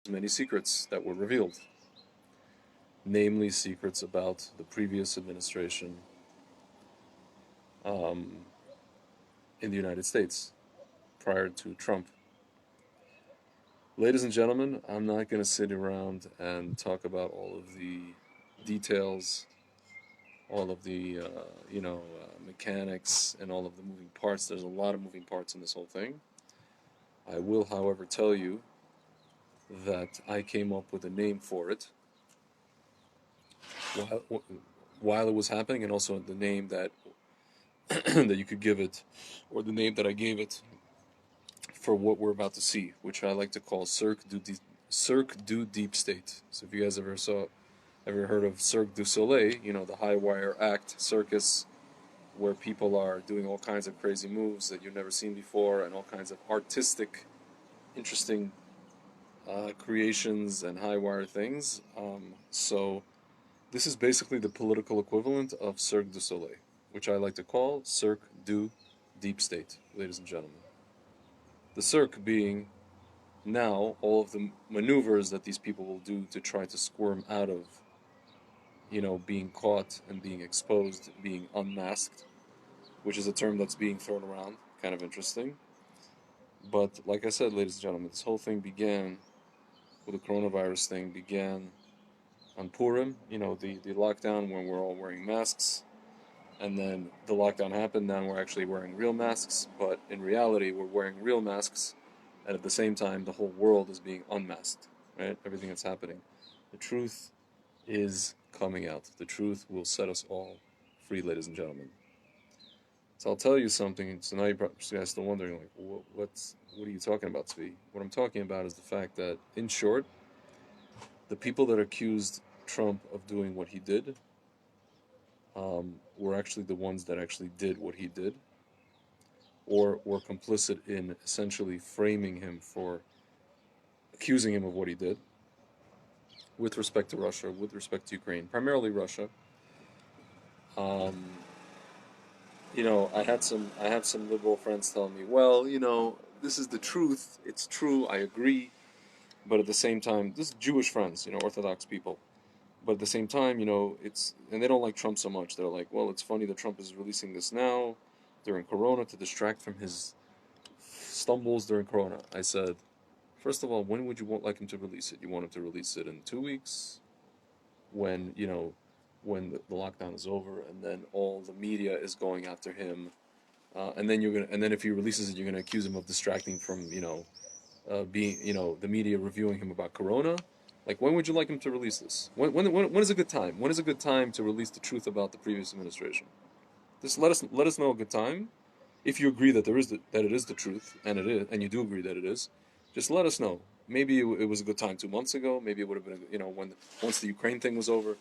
many secrets that were revealed, namely secrets about the previous administration um, in the United States prior to Trump. Ladies and gentlemen, I'm not going to sit around and talk about all of the details, all of the mechanics, and all of the moving parts. There's a lot of moving parts in this whole thing. I will, however, tell you that I came up with a name for it while, while it was happening, and also the name that that you could give it, or the name that I gave it for what we're about to see, which I like to call Cirque du Deep State. So if you guys ever heard of Cirque du Soleil, the high wire act circus where people are doing all kinds of crazy moves that you've never seen before, and all kinds of artistic, interesting creations and high wire things. So this is basically the political equivalent of Cirque du Soleil, which I like to call Cirque du Deep State, ladies and gentlemen. The Cirque being now all of the maneuvers that these people will do to try to squirm out of, being caught and being exposed, being unmasked, which is a term that's being thrown around, kind of interesting. But like I said, ladies and gentlemen, this whole thing began with the coronavirus thing, began on Purim, the lockdown when we're all wearing masks. And then the lockdown happened, now we're actually wearing real masks. But in reality, we're wearing real masks, and at the same time, the whole world is being unmasked, right? Everything that's happening. The truth is coming out. The truth will set us all free, ladies and gentlemen. So I'll tell you something. So now you guys are still wondering, like, what are you talking about, Svi? What I'm talking about is the fact that, in short, the people that accused Trump of doing what he did were actually the ones that actually did what he did, or were complicit in essentially framing him for accusing him of what he did with respect to Russia, with respect to Ukraine, primarily Russia. Um, I have some liberal friends telling me, well, this is the truth. It's true. I agree. But at the same time, this is Jewish friends, Orthodox people. But at the same time, and they don't like Trump so much. They're like, well, it's funny that Trump is releasing this now during Corona to distract from his stumbles during Corona. I said, first of all, when would you like him to release it? You want him to release it in 2 weeks, when when the lockdown is over, and then all the media is going after him, and then if he releases it, you're gonna accuse him of distracting from being the media reviewing him about Corona. Like, when would you like him to release this? When is a good time? When is a good time to release the truth about the previous administration? Just let us know a good time. If you agree that that it is the truth, and it is, and you do agree that it is, just let us know. Maybe it was a good time 2 months ago. Maybe it would have been, once the Ukraine thing was over.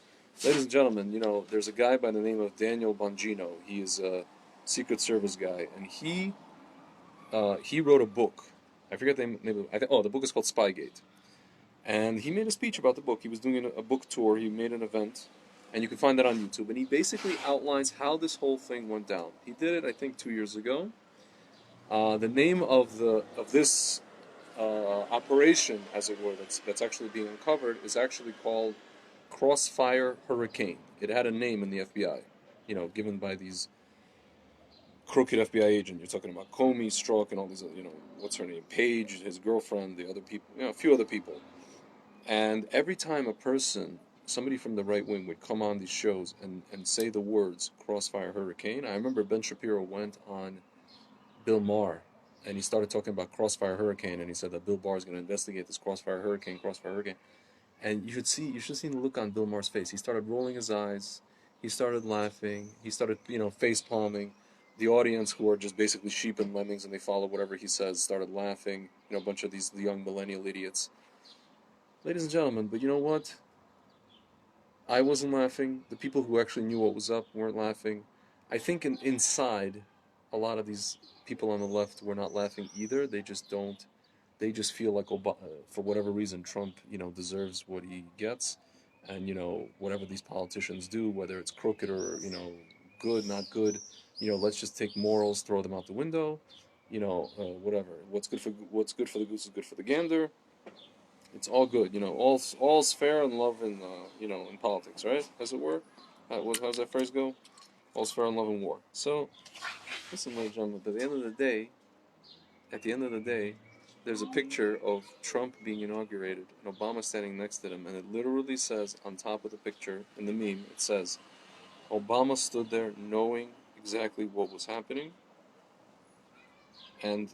Ladies and gentlemen, there's a guy by the name of Daniel Bongino. He is a Secret Service guy, and he wrote a book. I forget the name. The book is called Spygate, and he made a speech about the book. He was doing a book tour. He made an event, and you can find that on YouTube. And he basically outlines how this whole thing went down. He did it, I think, 2 years ago. The name of this operation, as it were, that's actually being uncovered, is actually called Crossfire Hurricane. It had a name in the FBI, given by these crooked FBI agent. You're talking about Comey, Strzok, and all these, what's her name, Page, his girlfriend, the other people, a few other people. And every time somebody from the right wing would come on these shows and say the words Crossfire Hurricane, I remember Ben Shapiro went on Bill Maher, and he started talking about Crossfire Hurricane, and he said that Bill Barr is going to investigate this Crossfire Hurricane, and you should see the look on Bill Maher's face. He started rolling his eyes, he started laughing, he started face palming. The audience, who are just basically sheep and lemmings, and they follow whatever he says, started laughing. A bunch of these young millennial idiots. Ladies and gentlemen, but you know what? I wasn't laughing. The people who actually knew what was up weren't laughing. I think inside, a lot of these people on the left were not laughing either. They just don't. They just feel like for whatever reason, Trump, deserves what he gets, and whatever these politicians do, whether it's crooked or good, not good, let's just take morals, throw them out the window, whatever. What's good for the goose is good for the gander. It's all good, all's fair in love and in politics, right? As it were. How's that phrase go? All's fair in love and war. So, listen, ladies and gentlemen, but at the end of the day, there's a picture of Trump being inaugurated and Obama standing next to him, and it literally says on top of the picture in the meme, it says, Obama stood there knowing exactly what was happening and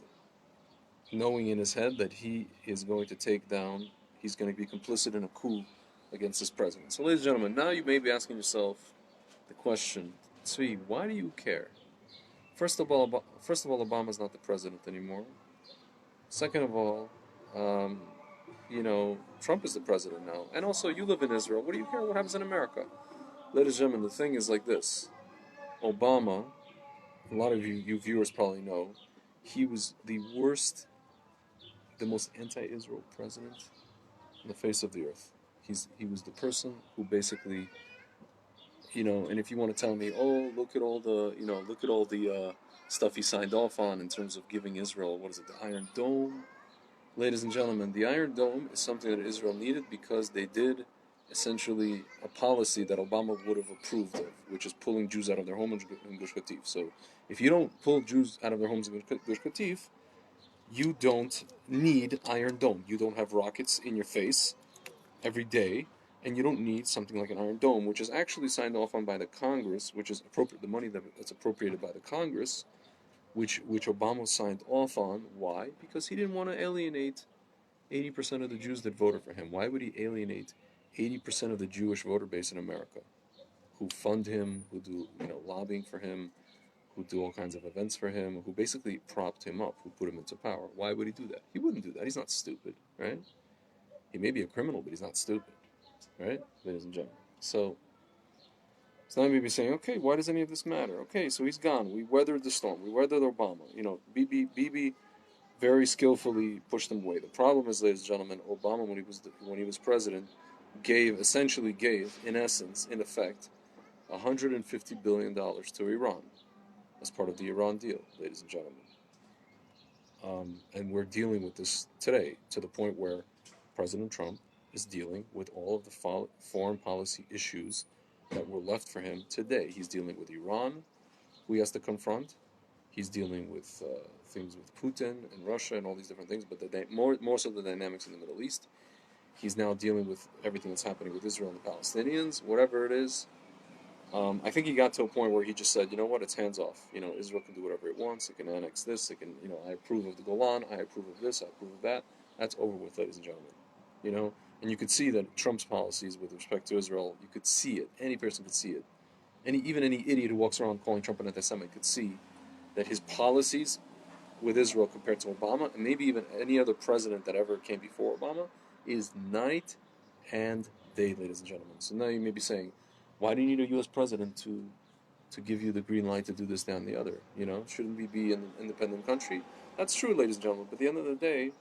knowing in his head that he's going to be complicit in a coup against his president. So, ladies and gentlemen, now you may be asking yourself the question, Tzvi, why do you care? First of all, Obama's not the president anymore. Second of all, um, Trump is the president now. And also, you live in Israel. What do you care what happens in America? Ladies and gentlemen, the thing is like this. Obama, a lot of you viewers probably know, he was the worst, the most anti-Israel president on the face of the earth. He was the person who basically, and if you want to tell me, oh, look at all the stuff he signed off on in terms of giving Israel, what is it, the Iron Dome? Ladies and gentlemen, the Iron Dome is something that Israel needed because they did essentially a policy that Obama would have approved of, which is pulling Jews out of their homes in Gush Katif. So if you don't pull Jews out of their homes in Gush Katif, you don't need Iron Dome. You don't have rockets in your face every day, and you don't need something like an Iron Dome, which is actually signed off on by the Congress, which is appropriate, the money that's appropriated by the Congress, which Obama signed off on. Why? Because he didn't want to alienate 80% of the Jews that voted for him. Why would he alienate 80% of the Jewish voter base in America, who fund him, who do lobbying for him, who do all kinds of events for him, who basically propped him up, who put him into power? Why would he do that? He wouldn't do that. He's not stupid, right? He may be a criminal, but he's not stupid, right, ladies and gentlemen? So now you may be saying, okay, why does any of this matter? Okay, so he's gone. We weathered the storm. We weathered Obama. Bibi very skillfully pushed him away. The problem is, ladies and gentlemen, Obama, when he was president, essentially gave, in essence, in effect, $150 billion to Iran as part of the Iran deal, ladies and gentlemen. And we're dealing with this today to the point where President Trump is dealing with all of the foreign policy issues that were left for him today. He's dealing with Iran, who he has to confront. He's dealing with things with Putin and Russia and all these different things, but more so the dynamics in the Middle East. He's now dealing with everything that's happening with Israel and the Palestinians, whatever it is. I think he got to a point where he just said, you know what, it's hands off. Israel can do whatever it wants. It can annex this. It can, I approve of the Golan. I approve of this. I approve of that. That's over with, ladies and gentlemen. And you could see that Trump's policies with respect to Israel, you could see it. Any person could see it. Even any idiot who walks around calling Trump an anti-Semite could see that his policies with Israel compared to Obama, and maybe even any other president that ever came before Obama, is night and day, ladies and gentlemen. So now you may be saying, why do you need a U.S. president to give you the green light to do this, that, and the other? Shouldn't we be an independent country? That's true, ladies and gentlemen. But at the end of the day,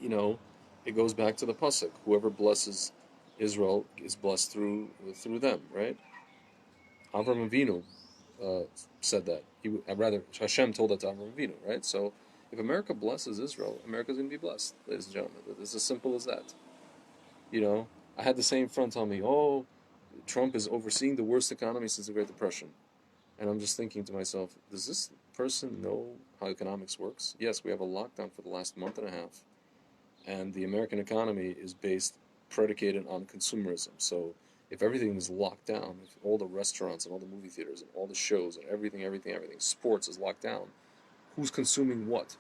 it goes back to the pasuk: whoever blesses Israel is blessed through them, right? Avram Avinu said that. Hashem told that to Avram Avinu, right? So, if America blesses Israel, America's going to be blessed, ladies and gentlemen. It's as simple as that. I had the same friend tell me, oh, Trump is overseeing the worst economy since the Great Depression. And I'm just thinking to myself, does this person know how economics works? Yes, we have a lockdown for the last month and a half. And the American economy is predicated on consumerism. So if everything is locked down, if all the restaurants and all the movie theaters and all the shows and everything, sports is locked down, who's consuming what?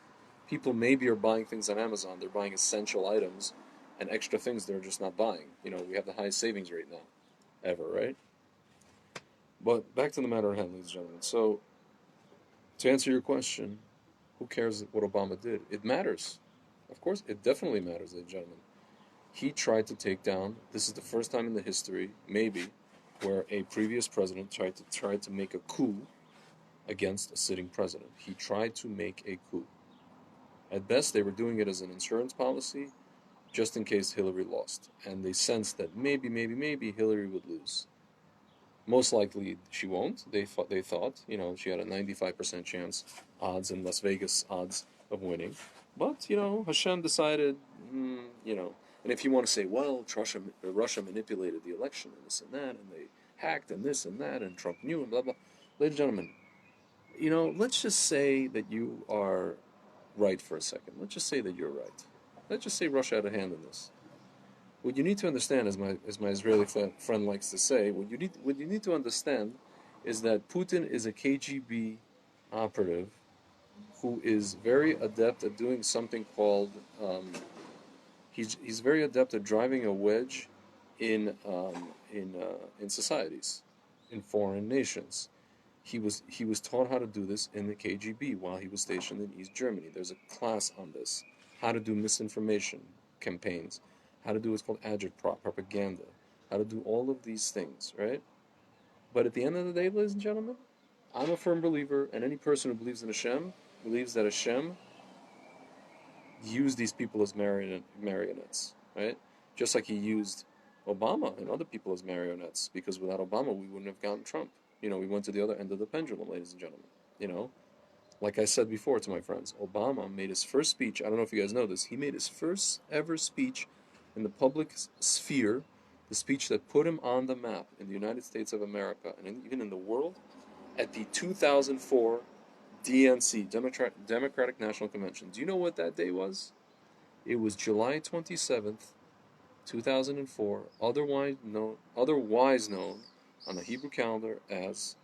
People maybe are buying things on Amazon. They're buying essential items and extra things they're just not buying. We have the highest savings rate now ever, right? But back to the matter at hand, ladies and gentlemen. So, to answer your question, who cares what Obama did? It matters. Of course, it definitely matters, ladies and gentlemen. He tried to take down, this is the first time in the history, maybe, where a previous president tried to make a coup against a sitting president. He tried to make a coup. At best, they were doing it as an insurance policy, just in case Hillary lost. And they sensed that maybe Hillary would lose. Most likely she won't. They thought, she had a 95% chance odds in Las Vegas odds of winning. But Hashem decided, and if you want to say, well, Russia manipulated the election and this and that, and they hacked and this and that, and Trump knew and blah blah. Ladies and gentlemen, let's just say that you are right for a second. Let's just say that you're right. Let's just say Russia had a hand in this. What you need to understand, as my Israeli friend likes to say, what you need to understand is that Putin is a KGB operative who is very adept at doing something called he's very adept at driving a wedge in societies, in foreign nations. He was taught how to do this in the KGB while he was stationed in East Germany. There's a class on this, how to do misinformation campaigns, how to do what's called agitprop propaganda, how to do all of these things, right? But at the end of the day, ladies and gentlemen, I'm a firm believer, and any person who believes in Hashem believes that Hashem used these people as marionettes, right? Just like he used Obama and other people as marionettes, because without Obama, we wouldn't have gotten Trump. We went to the other end of the pendulum, ladies and gentlemen. You know, like I said before to my friends, Obama made his first speech. I don't know if you guys know this. He made his first ever speech in the public sphere, the speech that put him on the map in the United States of America and even in the world, at the 2004 DNC, Democratic National Convention. Do you know what that day was? It was July 27th, 2004, otherwise known on the Hebrew calendar as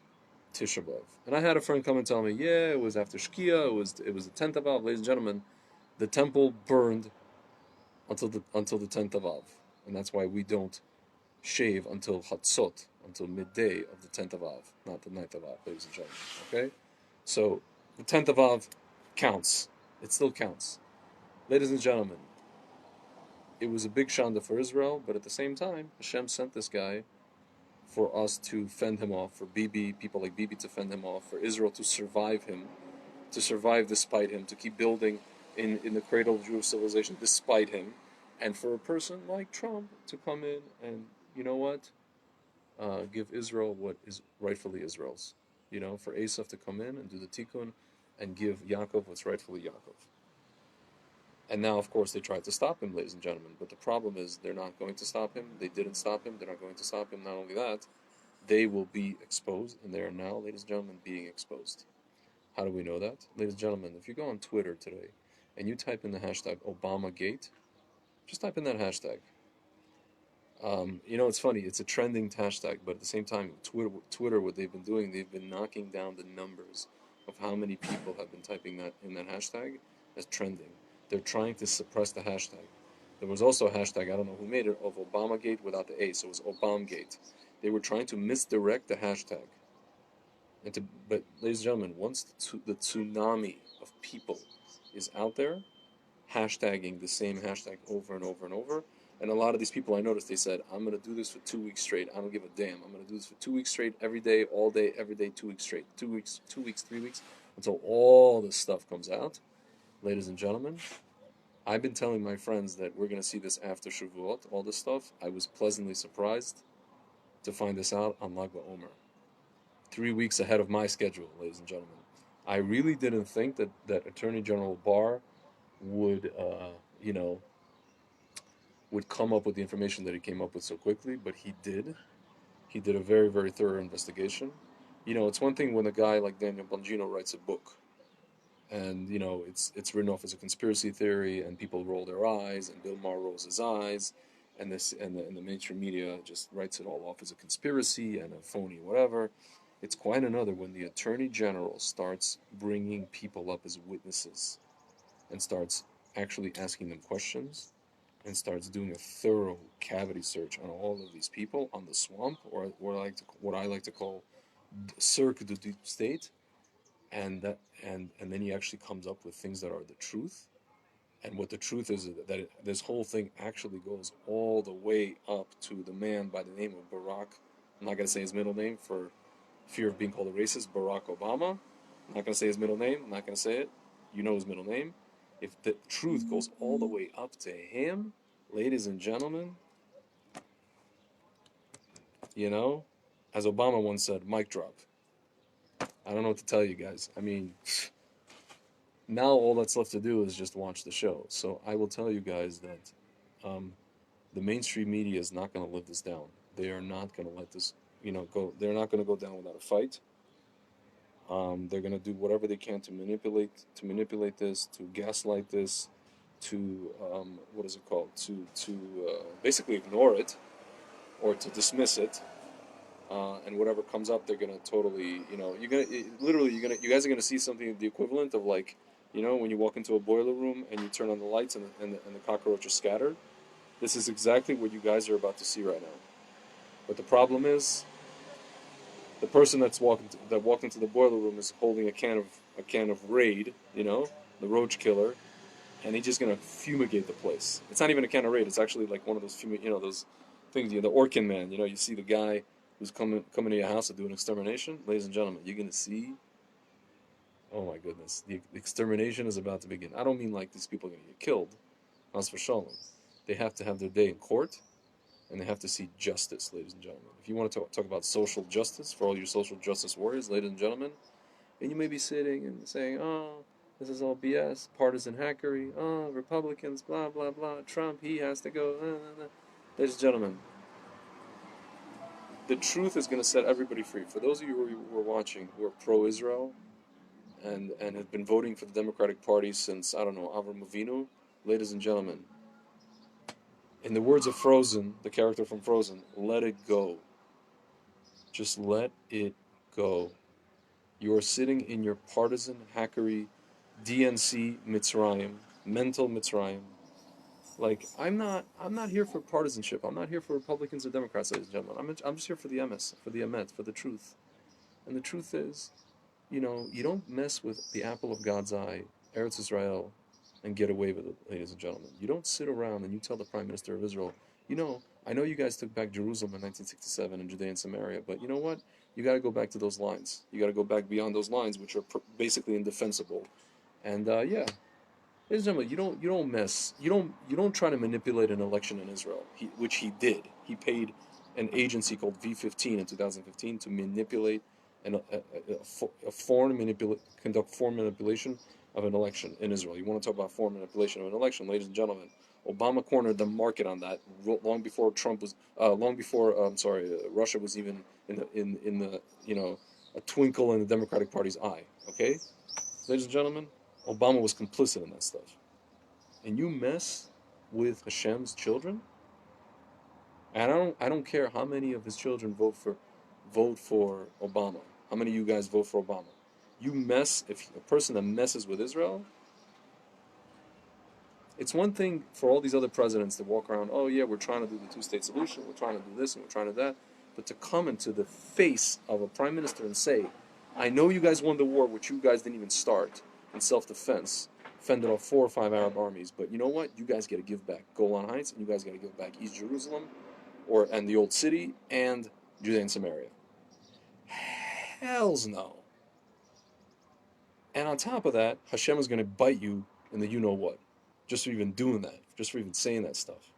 Tisha B'Av. And I had a friend come and tell me, yeah, it was after Shkia, it was the 10th of Av. Ladies and gentlemen, the temple burned until the 10th of Av. And that's why we don't shave until Chatzot, until midday of the 10th of Av, not the 9th of Av, ladies and gentlemen. Okay? So the 10th of Av counts. It still counts. Ladies and gentlemen, it was a big shanda for Israel, but at the same time, Hashem sent this guy for us to fend him off, for people like Bibi to fend him off, for Israel to survive him, to survive despite him, to keep building in the cradle of Jewish civilization despite him, and for a person like Trump to come in and, you know what, give Israel what is rightfully Israel's. For Asaph to come in and do the tikkun and give Yaakov what's rightfully Yaakov. And now, of course, they tried to stop him, ladies and gentlemen. But the problem is they're not going to stop him. They didn't stop him. They're not going to stop him. Not only that, they will be exposed. And they are now, ladies and gentlemen, being exposed. How do we know that? Ladies and gentlemen, if you go on Twitter today and you type in the hashtag ObamaGate, just type in that hashtag. It's funny. It's a trending hashtag, but at the same time, Twitter, what they've been doing, they've been knocking down the numbers of how many people have been typing that in that hashtag as trending. They're trying to suppress the hashtag. There was also a hashtag, I don't know who made it, of Obamagate without the A, so it was Obamgate. They were trying to misdirect the hashtag. But, ladies and gentlemen, once the tsunami of people is out there, hashtagging the same hashtag over and over and over, and a lot of these people I noticed, they said, I'm going to do this for 2 weeks straight. I don't give a damn. I'm going to do this for 2 weeks straight, every day, all day, every day, 2 weeks straight. 2 weeks, 3 weeks, until all this stuff comes out. Ladies and gentlemen, I've been telling my friends that we're going to see this after Shavuot, all this stuff. I was pleasantly surprised to find this out on Lag BaOmer. 3 weeks ahead of my schedule, ladies and gentlemen. I really didn't think that Attorney General Barr would, would come up with the information that he came up with so quickly, but he did. He did a very, very thorough investigation. It's one thing when a guy like Daniel Bongino writes a book, and it's written off as a conspiracy theory, and people roll their eyes, and Bill Maher rolls his eyes, and the mainstream media just writes it all off as a conspiracy and a phony whatever. It's quite another when the Attorney General starts bringing people up as witnesses, and starts actually asking them questions, and starts doing a thorough cavity search on all of these people on the swamp, or what I like to call Cirque du deep state, and then he actually comes up with things that are the truth. And what the truth is that this whole thing actually goes all the way up to the man by the name of Barack. I'm not going to say his middle name for fear of being called a racist. Barack Obama. I'm not going to say his middle name. I'm not going to say it. You know his middle name. If the truth goes all the way up to him, ladies and gentlemen, as Obama once said, mic drop. I don't know what to tell you guys. I mean, Now all that's left to do is just watch the show. So I will tell you guys that um, the mainstream media is not going to live this down. They are not going to let this, go. They're not going to go down without a fight. They're going to do whatever they can to manipulate this, to gaslight this, to what is it called? To basically ignore it or to dismiss it. And whatever comes up, they're gonna totally, you guys are gonna see something the equivalent of like, when you walk into a boiler room and you turn on the lights and the cockroaches scatter. This is exactly what you guys are about to see right now. But the problem is, the person that walked into the boiler room is holding a can of Raid, the roach killer, and he's just gonna fumigate the place. It's not even a can of Raid. It's actually like one of those those things. The Orkin man. You see the guy who's coming to your house to do an extermination. Ladies and gentlemen, you're gonna see. Oh my goodness, the extermination is about to begin. I don't mean like these people are gonna get killed. That's for shalom. They have to have their day in court, and they have to see justice, ladies and gentlemen. If you want to talk about social justice for all you social justice warriors, ladies and gentlemen, and you may be sitting and saying, "Oh, this is all BS, partisan hackery. Oh, Republicans, blah blah blah. Trump, he has to go." Ladies and gentlemen, the truth is going to set everybody free. For those of you who are watching, who are pro-Israel and have been voting for the Democratic Party since, I don't know, Avram Avinu, ladies and gentlemen, in the words of Frozen, the character from Frozen, let it go. Just let it go. You are sitting in your partisan hackery DNC Mitzrayim, mental Mitzrayim. Like, I'm not here for partisanship. I'm not here for Republicans or Democrats, ladies and gentlemen. I'm just here for the emes, for the emet, for the truth. And the truth is, you don't mess with the apple of God's eye, Eretz Israel, and get away with it, ladies and gentlemen. You don't sit around and you tell the Prime Minister of Israel, I know you guys took back Jerusalem in 1967 and Judea and Samaria, but you know what? You got to go back to those lines. You got to go back beyond those lines, which are basically indefensible. And yeah, ladies and gentlemen, you don't try to manipulate an election in Israel, which he did. He paid an agency called V15 in 2015 to manipulate conduct foreign manipulation of an election in Israel. You want to talk about foreign manipulation of an election, ladies and gentlemen? Obama cornered the market on that long before Russia was even in the a twinkle in the Democratic Party's eye. Okay, ladies and gentlemen, Obama was complicit in that stuff. And you mess with Hashem's children, and I don't care how many of his children vote for Obama. How many of you guys vote for Obama? If a person that messes with Israel, it's one thing for all these other presidents to walk around, oh yeah, we're trying to do the two-state solution, we're trying to do this and we're trying to do that, but to come into the face of a prime minister and say, I know you guys won the war, which you guys didn't even start, in self-defense, fended off 4 or 5 Arab armies, but you know what? You guys got to give back Golan Heights, and you guys got to give back East Jerusalem, and the old city, and Judea and Samaria. Hells no. And on top of that, Hashem is going to bite you in the you-know-what, just for even doing that, just for even saying that stuff.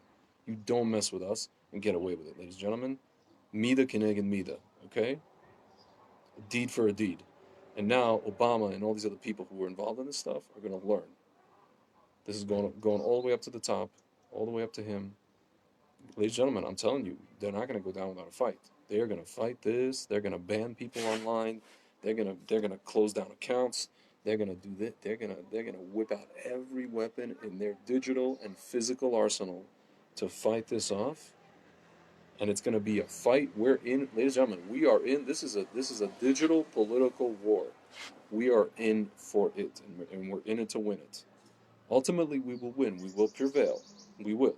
You don't mess with us and get away with it, ladies and gentlemen. Mida keneged mida, okay? A deed for a deed. And now Obama and all these other people who were involved in this stuff are going to learn. This is going all the way up to the top, all the way up to him. Ladies and gentlemen, I'm telling you, they're not going to go down without a fight. They are going to fight this. They're going to ban people online. They're going to close down accounts. They're going to do that. They're going to whip out every weapon in their digital and physical arsenal to fight this off. And it's going to be a fight. We're in, ladies and gentlemen, we are in. This is a digital political war. We are in for it, and we're in it to win it. Ultimately, we will win. We will prevail. We will.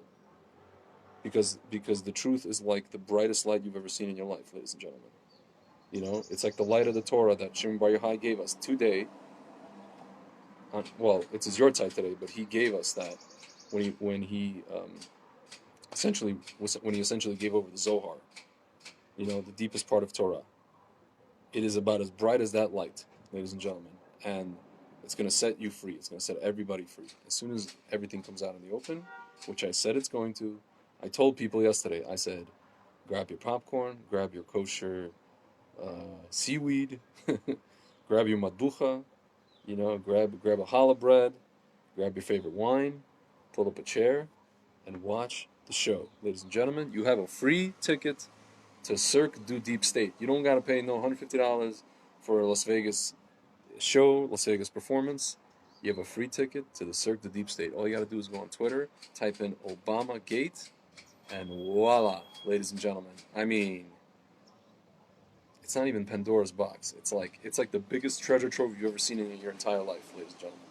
Because the truth is like the brightest light you've ever seen in your life, ladies and gentlemen. It's like the light of the Torah that Shimon Bar Yochai gave us today. It's his your time today, but he gave us that when he essentially gave over the Zohar, the deepest part of Torah. It is about as bright as that light, ladies and gentlemen, and it's going to set you free. It's going to set everybody free. As soon as everything comes out in the open, which I said it's going to, I told people yesterday, I said, grab your popcorn, grab your kosher seaweed, grab your matbucha, You know, grab a challah bread, grab your favorite wine, pull up a chair, and watch the show. Ladies and gentlemen, you have a free ticket to Cirque du Deep State. You don't gotta pay no $150 for a Las Vegas show, Las Vegas performance. You have a free ticket to the Cirque du Deep State. All you gotta do is go on Twitter, type in Obama Gate, and voila, ladies and gentlemen. I mean, it's not even Pandora's box. It's like the biggest treasure trove you've ever seen in your entire life, ladies and gentlemen.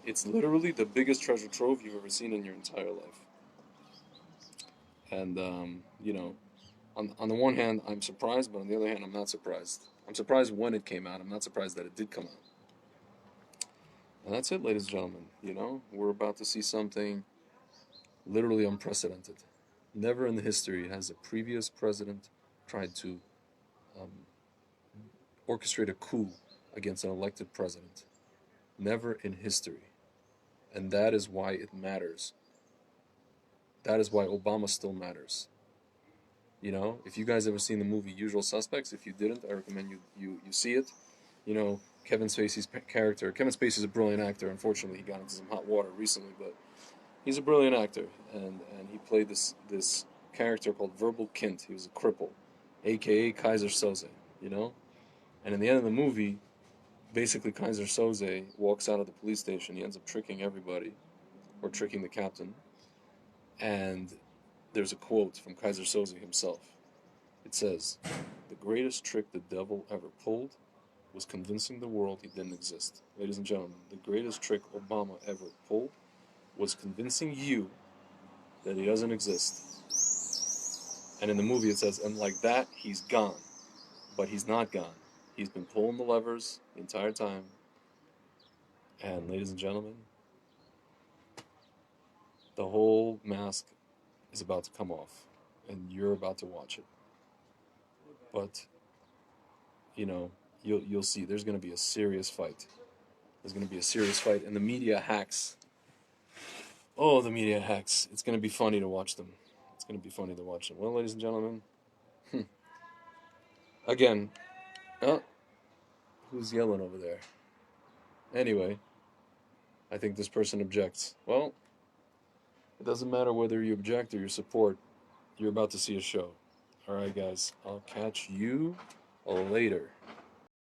It's literally the biggest treasure trove you've ever seen in your entire life. And on the one hand, I'm surprised, but on the other hand, I'm not surprised. I'm surprised when it came out. I'm not surprised that it did come out. And that's it, ladies and gentlemen. We're about to see something literally unprecedented. Never in the history has a previous president tried to um, orchestrate a coup against an elected president. Never in history. And that is why it matters. That is why Obama still matters. If you guys ever seen the movie Usual Suspects, if you didn't, I recommend you see it. Kevin Spacey's character. Kevin Spacey's a brilliant actor. Unfortunately, he got into some hot water recently, but he's a brilliant actor, and he played this character called Verbal Kint. He was a cripple, aka Kaiser Soze. And in the end of the movie, basically Kaiser Soze walks out of the police station. He ends up tricking everybody, or tricking the captain, and there's a quote from Kaiser Soze himself. It says, "The greatest trick the devil ever pulled was convincing the world he didn't exist." Ladies and gentlemen, the greatest trick Obama ever pulled was convincing you that he doesn't exist. And in the movie it says, and like that, he's gone. But he's not gone. He's been pulling the levers the entire time. And ladies and gentlemen, the whole mask is about to come off. And you're about to watch it. But, you'll see there's going to be a serious fight. There's going to be a serious fight. And the media hacks. Oh, the media hacks. It's going to be funny to watch them. It's going to be funny to watch them. Well, ladies and gentlemen, again, oh, who's yelling over there? Anyway, I think this person objects. Well, it doesn't matter whether you object or you support. You're about to see a show. All right, guys. I'll catch you later.